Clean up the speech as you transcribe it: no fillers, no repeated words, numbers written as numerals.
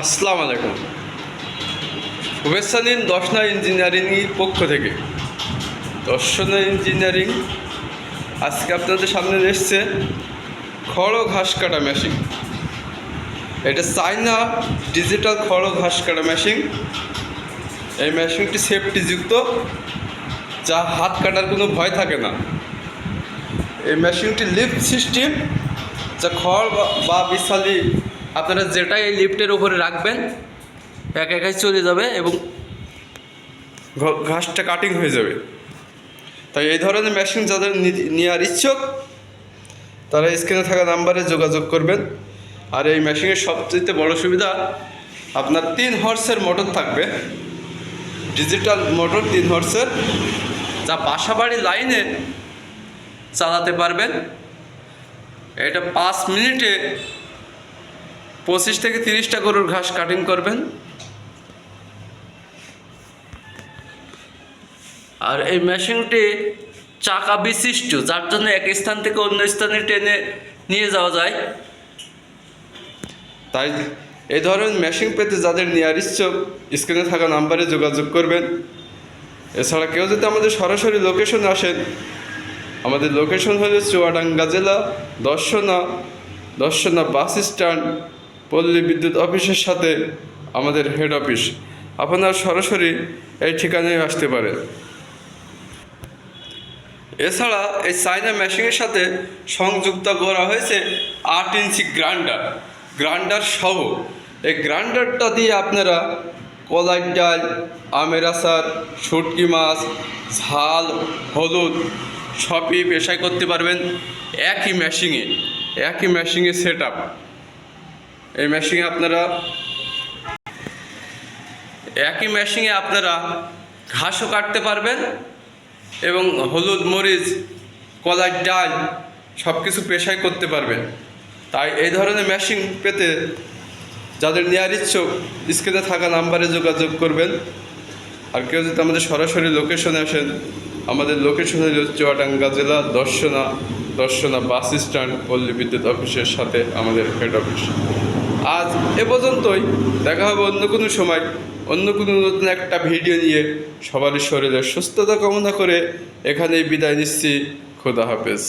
আসসালামু আলাইকুম। শুভেচ্ছা নিন দর্শনা ইঞ্জিনিয়ারিংয়ের পক্ষ থেকে। দর্শনা ইঞ্জিনিয়ারিং আজকে আপনাদের সামনে এসছে খড় ঘাস কাটা মেশিন। এটা চায়না ডিজিটাল খড় ঘাস কাটা মেশিন। এই মেশিনটি সেফটিযুক্ত, যা হাত কাটার কোনো ভয় থাকে না। এই মেশিনটি লিফট সিস্টেম, যা খড় বা বিশালি আপনারা যেটাই এই লিফটের উপরে রাখবেন একা একাই চলে যাবে এবং ঘাসটা কাটিং হয়ে যাবে। তাই এই ধরনের মেশিন যাদের নেওয়ার ইচ্ছুক তারা স্ক্রিনে থাকা নাম্বারে যোগাযোগ করবেন। আর এই মেশিনের সবচেয়ে বড় সুবিধা, আপনার 3 হর্সের মোটর থাকবে, ডিজিটাল মোটর 3 হর্সের, যা বাসাবাড়ি লাইনে চালাতে পারবেন। এটা 5 মিনিটে 25 থেকে 30টা গরুর ঘাস কাটিং করবেন। আর এই মেশিনটি চাকা বিশিষ্ট, যার জন্য এক স্থান থেকে অন্য স্থানে টেনে নিয়ে যাওয়া যায়। তাই এই ধরনের মেশিন পেতে যাদের নেওয়ার ইচ্ছুক স্ক্রিনে থাকা নাম্বারে যোগাযোগ করবেন। এছাড়া কেউ যদি আমাদের সরাসরি লোকেশনে আসেন, আমাদের লোকেশন হলো চুয়াডাঙ্গা জেলা দর্শনা বাস স্ট্যান্ড, পল্লী বিদ্যুৎ অফিসের সাথে আমাদের হেড অফিস। আপনারা সরাসরি এই ঠিকানায় আসতে পারেন। এছাড়া এই চায়না মেশিনের সাথে সংযুক্ত করা হয়েছে 8 ইঞ্চি গ্রাইন্ডার সহ। এই গ্রাইন্ডারটা দিয়ে আপনারা কলাই ডাল, আমের আচার, শুটকি মাছ, ঝাল, হলুদ সবই পেশাই করতে পারবেন একই মেশিনে সেট আপ। এই মেশিনে আপনারা ঘাসও কাটতে পারবেন এবং হলুদ, মরিচ, কলাই ডাল সব কিছু পেশাই করতে পারবেন। তাই এই ধরনের মেশিন পেতে যাদের নেওয়ার ইচ্ছুক স্ক্রিনে থাকা নাম্বারে যোগাযোগ করবেন। আর কেউ যদি আমাদের সরাসরি লোকেশনে আসেন, আমাদের লোকেশন হল চুয়াডাঙ্গা জেলা দর্শনা বাস স্ট্যান্ড, পল্লী বিদ্যুৎ অফিসের সাথে আমাদের হেড অফিস। আজ এ পর্যন্তই, দেখা হবে অন্য কোনো সময় অন্য কোনো নতুন একটা ভিডিও নিয়ে। সবার শরীরের সুস্থতা কামনা করে এখানেই বিদায় নিচ্ছি। খোদা হাফেজ।